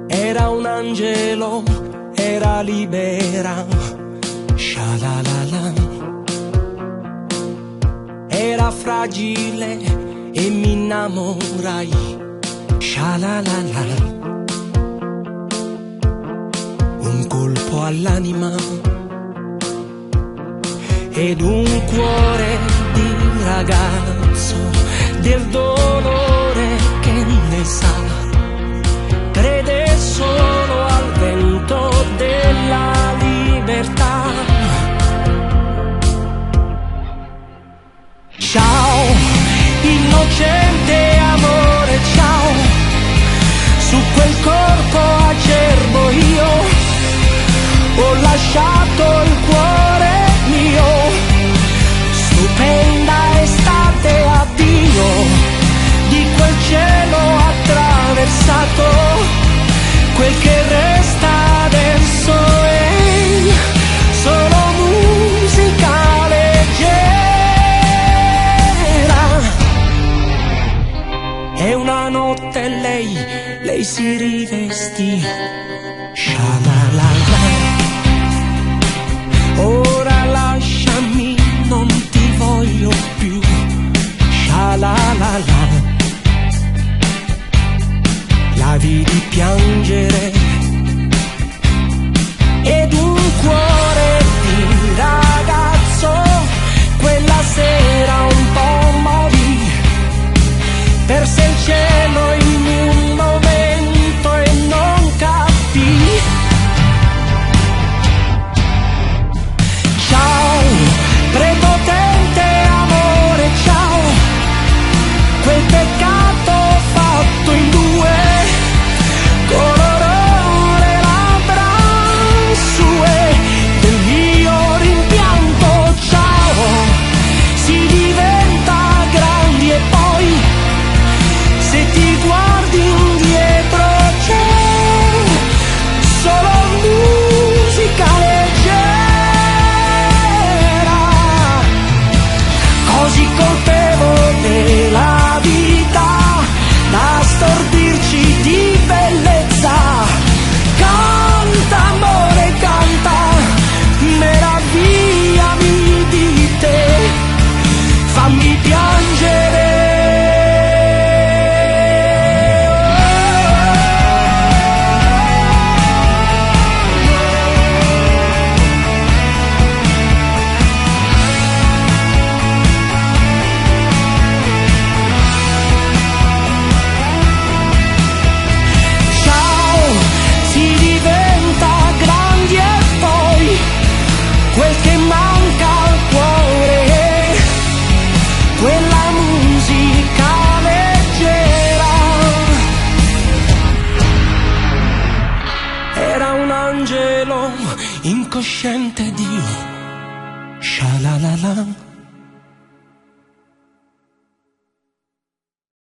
Era un angelo, era libera, sha-la-la-la. Era fragile e mi innamorai, sha-la-la-la. Un colpo all'anima ed un cuore di ragazzo, del dolore che ne sa, crede solo al vento della libertà. Ciao, innocente amore, ciao, su quel corpo acerbo io ho lasciato il cuore mio. Stupenda estate, addio, di quel cielo attraversato, quel che resta adesso è solo musica leggera. E una notte lei si rivestì, sha-la-la-la. Ora lasciami, non ti voglio più, sha-la-la-la. La vidi piangere ed un cuore di ragazzo quella sera un po' morì, perse il cielo in un momento e non capì. Ciao, prepotente amore, ciao, quel peccato fatto in due, colorò le labbra sue del mio rimpianto. Ciao, si diventa grandi e poi se ti guardi indietro c'è solo musica leggera, così colpevole della vita da stordirci di bellezza. Canta amore, canta, meravigliami di te, fammi piangere. Quel che manca al cuore è quella musica leggera. Era un angelo incosciente Dio, sha-la-la-la.